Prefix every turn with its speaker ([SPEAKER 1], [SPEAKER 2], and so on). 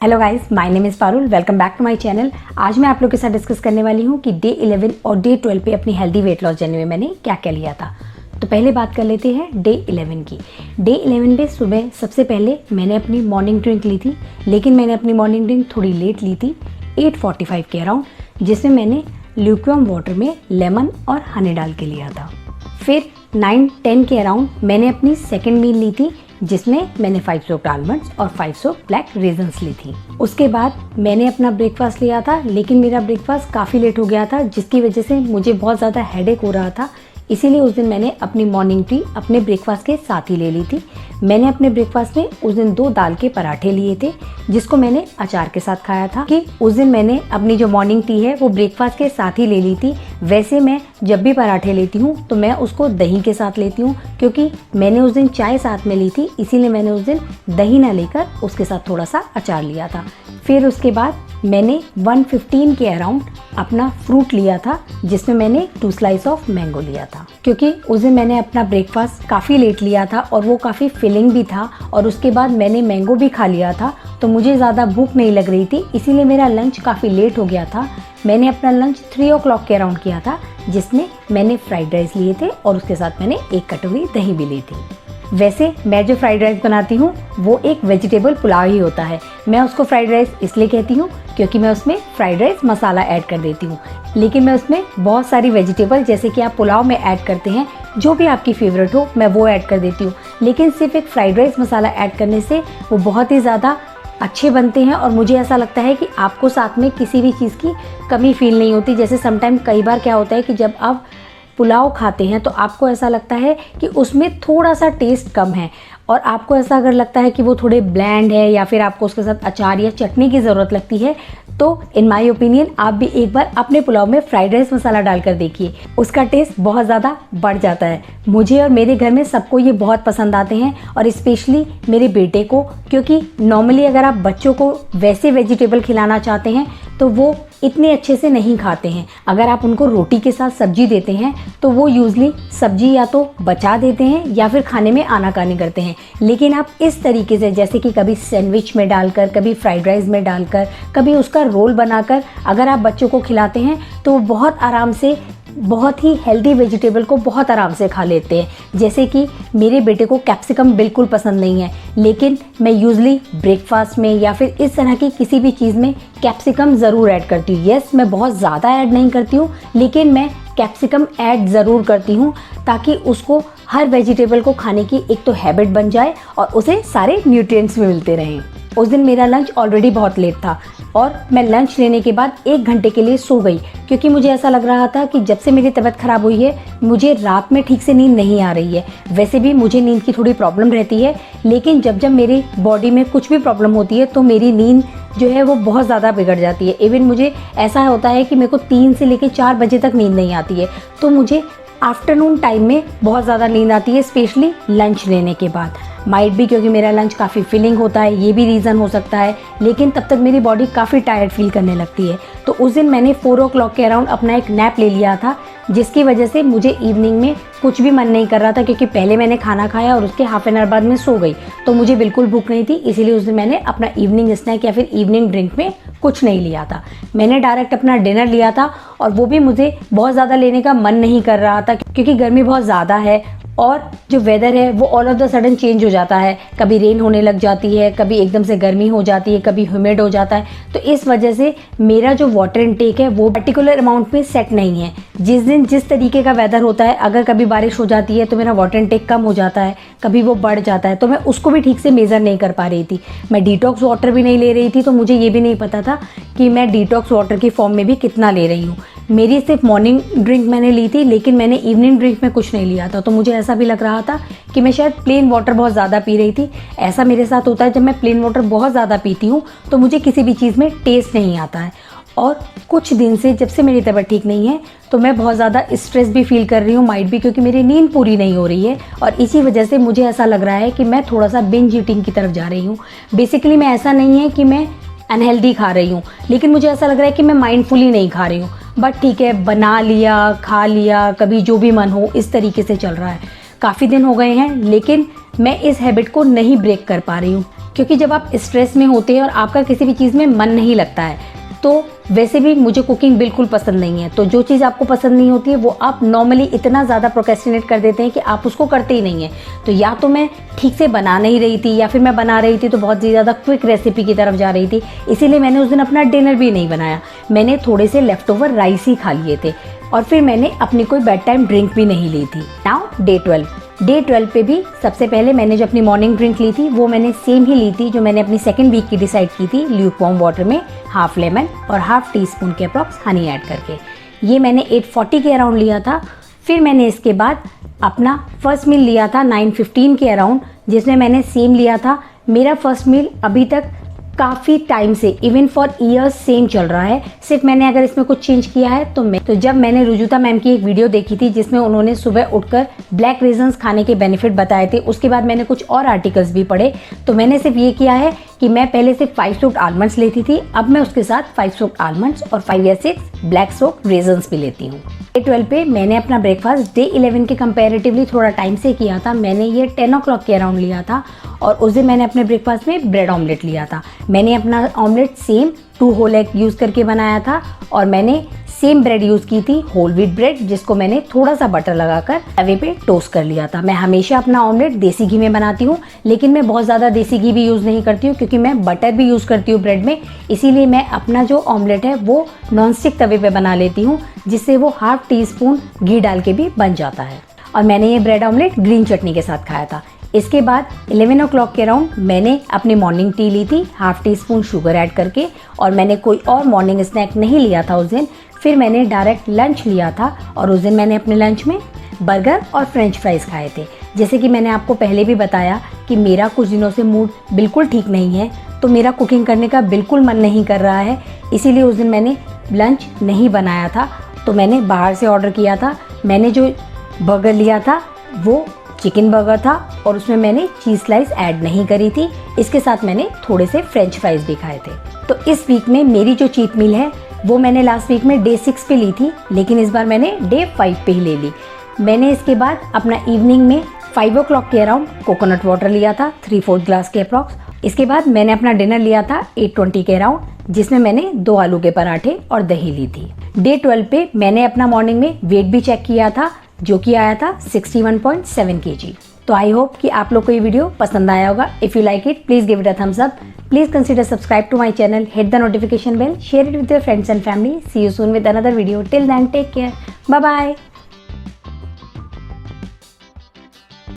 [SPEAKER 1] Hello guys, my name is Parul. Welcome back to my channel. आज मैं आप लोग के साथ डिस्कस करने वाली हूँ कि डे 11 और डे 12 पे अपनी हेल्दी वेट लॉस जर्नी में मैंने क्या क्या लिया था। तो पहले बात कर लेते हैं डे 11 की। डे 11 पे सुबह सबसे पहले मैंने अपनी मॉर्निंग ड्रिंक ली थी, लेकिन मैंने अपनी मॉर्निंग ड्रिंक थोड़ी लेट ली थी, 8:45 के अराउंड, जिसमें मैंने ल्यूकवार्म वाटर में लेमन और हनी डाल के लिया था। फिर 9-10 के अराउंड मैंने अपनी सेकेंड मील ली थी, जिसमें मैंने 5 सोक्ड आलमंड्स और 5 सोक्ड ब्लैक रेजन्स ली थी। उसके बाद मैंने अपना ब्रेकफास्ट लिया था, लेकिन मेरा ब्रेकफास्ट काफ़ी लेट हो गया था, जिसकी वजह से मुझे बहुत ज़्यादा हेडेक हो रहा था। इसीलिए उस दिन मैंने अपनी मॉर्निंग टी अपने ब्रेकफास्ट के साथ ही ले ली थी। मैंने अपने ब्रेकफास्ट में उस दिन 2 दाल के पराठे लिए थे, जिसको मैंने अचार के साथ खाया था। कि उस दिन मैंने अपनी जो मॉर्निंग टी है वो ब्रेकफास्ट के साथ ही ले ली थी। वैसे मैं जब भी पराठे लेती हूँ तो मैं उसको दही के साथ लेती हूँ, क्योंकि मैंने उस दिन चाय साथ में ली थी, इसीलिए मैंने उस दिन दही ना लेकर उसके साथ थोड़ा सा अचार लिया था। फिर उसके बाद मैंने 1:15 के अराउंड अपना फ्रूट लिया था, जिसमें मैंने 2 स्लाइस ऑफ मैंगो लिया था। क्योंकि उस दिन मैंने अपना ब्रेकफास्ट काफ़ी लेट लिया था और वो काफ़ी फिलिंग भी था, और उसके बाद मैंने मैंगो भी खा लिया था, तो मुझे ज़्यादा भूख नहीं लग रही थी, इसीलिए मेरा लंच काफ़ी लेट हो गया था। मैंने अपना लंच 3 o'clock के अराउंड किया था, जिसमें मैंने फ्राइड राइस लिए थे और उसके साथ मैंने 1 कटोरी दही भी ली थी। वैसे मैं जो फ्राइड राइस बनाती हूँ वो एक वेजिटेबल पुलाव ही होता है। मैं उसको फ्राइड राइस इसलिए कहती हूँ क्योंकि मैं उसमें फ्राइड राइस मसाला ऐड कर देती हूँ, लेकिन मैं उसमें बहुत सारी वेजिटेबल, जैसे कि आप पुलाव में ऐड करते हैं, जो भी आपकी फेवरेट हो, मैं वो ऐड कर देती हूँ। लेकिन सिर्फ एक फ्राइड राइस मसाला ऐड करने से वो बहुत ही ज़्यादा अच्छे बनते हैं, और मुझे ऐसा लगता है कि आपको साथ में किसी भी चीज़ की कमी फील नहीं होती। जैसे समटाइम कई बार क्या होता है कि जब आप पुलाव खाते हैं तो आपको ऐसा लगता है कि उसमें थोड़ा सा टेस्ट कम है, और आपको ऐसा अगर लगता है कि वो थोड़े ब्लैंड है, या फिर आपको उसके साथ अचार या चटनी की ज़रूरत लगती है, तो इन माय ओपिनियन आप भी एक बार अपने पुलाव में फ्राइड राइस मसाला डालकर देखिए, उसका टेस्ट बहुत ज़्यादा बढ़ जाता है। मुझे और मेरे घर में सबको ये बहुत पसंद आते हैं, और स्पेशली मेरे बेटे को, क्योंकि नॉर्मली अगर आप बच्चों को वैसे वेजिटेबल खिलाना चाहते हैं तो वो इतने अच्छे से नहीं खाते हैं। अगर आप उनको रोटी के साथ सब्जी देते हैं तो वो यूजली सब्जी या तो बचा देते हैं या फिर खाने में आनाकानी करते हैं। लेकिन आप इस तरीके से, जैसे कि कभी सैंडविच में डालकर, कभी फ्राइड राइस में डालकर, कभी उसका रोल बनाकर अगर आप बच्चों को खिलाते हैं तो वो बहुत आराम से, बहुत ही हेल्दी वेजिटेबल को बहुत आराम से खा लेते हैं। जैसे कि मेरे बेटे को कैप्सिकम बिल्कुल पसंद नहीं है, लेकिन मैं यूजली ब्रेकफास्ट में या फिर इस तरह की किसी भी चीज़ में कैप्सिकम ज़रूर ऐड करती हूँ। यस, मैं बहुत ज़्यादा ऐड नहीं करती हूँ, लेकिन मैं कैप्सिकम ऐड ज़रूर करती हूँ, ताकि उसको हर वेजिटेबल को खाने की एक तो हैबिट बन जाए और उसे सारे न्यूट्रिएंट्स भी मिलते रहें। उस दिन मेरा लंच ऑलरेडी बहुत लेट था, और मैं लंच लेने के बाद 1 घंटे के लिए सो गई, क्योंकि मुझे ऐसा लग रहा था कि जब से मेरी तबीयत ख़राब हुई है मुझे रात में ठीक से नींद नहीं आ रही है। वैसे भी मुझे नींद की थोड़ी प्रॉब्लम रहती है, लेकिन जब जब मेरी बॉडी में कुछ भी प्रॉब्लम होती है तो मेरी नींद जो है वो बहुत ज़्यादा बिगड़ जाती है। इवन मुझे ऐसा होता है कि मेरे को 3 से लेकर 4 बजे तक नींद नहीं आती है, तो मुझे आफ्टरनून टाइम में बहुत ज़्यादा नींद आती है, स्पेशली लंच लेने के बाद। माइट भी क्योंकि मेरा लंच काफ़ी फिलिंग होता है, ये भी रीज़न हो सकता है, लेकिन तब तक मेरी बॉडी काफ़ी टायर्ड फील करने लगती है। तो उस दिन मैंने 4 o'clock के अराउंड अपना एक नैप ले लिया था, जिसकी वजह से मुझे इवनिंग में कुछ भी मन नहीं कर रहा था, क्योंकि पहले मैंने खाना खाया और उसके हाफ एन आवर बाद में सो गई, तो मुझे बिल्कुल भूख नहीं थी। इसीलिए उस दिन मैंने अपना इवनिंग स्नैक या फिर इवनिंग ड्रिंक में कुछ नहीं लिया था। मैंने डायरेक्ट अपना डिनर लिया था, और वो भी मुझे बहुत ज़्यादा लेने का मन नहीं कर रहा था, क्योंकि गर्मी बहुत ज़्यादा है और जो वेदर है वो all of the sudden change हो जाता है। कभी रेन होने लग जाती है, कभी एकदम से गर्मी हो जाती है, कभी ह्यूमिड हो जाता है। तो इस वजह से मेरा जो वाटर इनटेक है वो पर्टिकुलर अमाउंट में सेट नहीं है। जिस दिन जिस तरीके का वेदर होता है, अगर कभी बारिश हो जाती है तो मेरा वाटर इनटेक कम हो जाता है, कभी वो बढ़ जाता है, तो मैं उसको भी ठीक से मेज़र नहीं कर पा रही थी। मैं डिटॉक्स वाटर भी नहीं ले रही थी, तो मुझे ये भी नहीं पता था कि मैं डिटॉक्स वाटर की फॉर्म में भी कितना ले रही हूँ। मेरी सिर्फ मॉर्निंग ड्रिंक मैंने ली थी, लेकिन मैंने इवनिंग ड्रिंक में कुछ नहीं लिया था, तो मुझे ऐसा भी लग रहा था कि मैं शायद प्लेन वाटर बहुत ज़्यादा पी रही थी। ऐसा मेरे साथ होता है, जब मैं प्लेन वाटर बहुत ज़्यादा पीती हूँ तो मुझे किसी भी चीज़ में टेस्ट नहीं आता है। और कुछ दिन से, जब से मेरी तबीयत ठीक नहीं है, तो मैं बहुत ज़्यादा स्ट्रेस भी फील कर रही हूँ, माइट भी क्योंकि मेरी नींद पूरी नहीं हो रही है, और इसी वजह से मुझे ऐसा लग रहा है कि मैं थोड़ा सा बिंज ईटिंग की तरफ जा रही हूँ। बेसिकली मैं, ऐसा नहीं है कि मैं अनहेल्दी खा रही हूँ, लेकिन मुझे ऐसा लग रहा है कि मैं माइंडफुली नहीं खा रही हूँ। बट ठीक है, बना लिया, खा लिया, कभी जो भी मन हो, इस तरीके से चल रहा है। काफ़ी दिन हो गए हैं, लेकिन मैं इस हैबिट को नहीं ब्रेक कर पा रही हूँ, क्योंकि जब आप स्ट्रेस में होते हैं और आपका किसी भी चीज़ में मन नहीं लगता है, तो वैसे भी मुझे कुकिंग बिल्कुल पसंद नहीं है। तो जो चीज़ आपको पसंद नहीं होती है वो आप नॉर्मली इतना ज़्यादा प्रोक्रेस्टिनेट कर देते हैं कि आप उसको करते ही नहीं हैं। तो या तो मैं ठीक से बना नहीं रही थी, या फिर मैं बना रही थी तो बहुत ज़्यादा क्विक रेसिपी की तरफ जा रही थी, इसीलिए मैंने उस दिन अपना डिनर भी नहीं बनाया। मैंने थोड़े से लेफ्ट ओवर राइस ही खा लिए थे और फिर मैंने अपनी कोई बेड टाइम ड्रिंक भी नहीं ली थी। नाउ डे 12 पे भी सबसे पहले मैंने जो अपनी मॉर्निंग ड्रिंक ली थी वो मैंने सेम ही ली थी जो मैंने अपनी सेकंड वीक की डिसाइड की थी, ल्यूक वार्म वाटर में हाफ लेमन और हाफ टी स्पून के अप्रॉक्स हनी ऐड करके। ये मैंने 840 के अराउंड लिया था। फिर मैंने इसके बाद अपना फर्स्ट मील लिया था 9:15 के अराउंड, जिसमें मैंने सेम लिया था। मेरा फर्स्ट मील अभी तक काफ़ी टाइम से, इवन फॉर ईयर्स सेम चल रहा है। सिर्फ मैंने अगर इसमें कुछ चेंज किया है तो जब मैंने रुजुता मैम की एक वीडियो देखी थी जिसमें उन्होंने सुबह उठकर ब्लैक रेजन्स खाने के बेनिफिट बताए थे, उसके बाद मैंने कुछ और आर्टिकल्स भी पढ़े, तो मैंने सिर्फ ये किया है कि मैं पहले सिर्फ 5 सोक्ड आलमंड्स लेती थी, अब मैं उसके साथ 5 सोक्ड आलमंड्स और 5 या 6 ब्लैक सोक्ड रेजन्स भी लेती हूँ। डे 12 पे मैंने अपना ब्रेकफास्ट डे 11 के कंपैरेटिवली थोड़ा टाइम से किया था। मैंने ये 10 o'clock के अराउंड लिया था और उस दिन मैंने अपने ब्रेकफास्ट में ब्रेड ऑमलेट लिया था। मैंने अपना omelette same 2 whole egg use करके बनाया था और मैंने सेम ब्रेड यूज़ की थी, होल व्हीट ब्रेड, जिसको मैंने थोड़ा सा बटर लगाकर तवे पे टोस्ट कर लिया था। मैं हमेशा अपना ऑमलेट देसी घी में बनाती हूँ, लेकिन मैं बहुत ज़्यादा देसी घी भी यूज़ नहीं करती हूँ क्योंकि मैं बटर भी यूज़ करती हूँ ब्रेड में। इसीलिए मैं अपना जो ऑमलेट है वो नॉन स्टिक तवे पे बना लेती हूँ, जिससे वो हाफ टी स्पून घी डाल के भी बन जाता है। और मैंने ये ब्रेड ऑमलेट ग्रीन चटनी के साथ खाया था। इसके बाद 11 o'clock के अराउंड मैंने अपनी मॉर्निंग टी ली थी half tea spoon sugar add करके, और मैंने कोई और मॉर्निंग स्नैक नहीं लिया था उस दिन। फिर मैंने डायरेक्ट लंच लिया था और उस दिन मैंने अपने लंच में बर्गर और फ्रेंच फ्राइज़ खाए थे। जैसे कि मैंने आपको पहले भी बताया कि मेरा कुछ दिनों से मूड बिल्कुल ठीक नहीं है, तो मेरा कुकिंग करने का बिल्कुल मन नहीं कर रहा है, इसीलिए उस दिन मैंने लंच नहीं बनाया था, तो मैंने बाहर से ऑर्डर किया था। मैंने जो बर्गर लिया था वो चिकन बर्गर था और उसमें मैंने चीज़ स्लाइस ऐड नहीं करी थी। इसके साथ मैंने थोड़े से फ्रेंच फ्राइज़ भी खाए थे। तो इस वीक में मेरी जो चीट मील है वो मैंने लास्ट वीक में डे 6 पे ली थी, लेकिन इस बार मैंने डे 5 पे ही ले ली। मैंने इसके बाद अपना इवनिंग में 5 o'clock के अराउंड कोकोनट वाटर लिया था 3/4 ग्लास के अप्रॉक्स। इसके बाद मैंने अपना डिनर लिया था 8:20 के अराउंड, जिसमें मैंने 2 आलू के पराठे और दही ली थी। डे 12 पे मैंने अपना मॉर्निंग में वेट भी चेक किया था, जो कि आया था 61.7 kg। तो आई होप कि आप लोग को ये वीडियो पसंद आया होगा। If you like it, please give it a thumbs up. Please consider subscribe to my channel, hit the notification bell, share it with your friends and family. See you soon with another video. Till then, take care. Bye bye.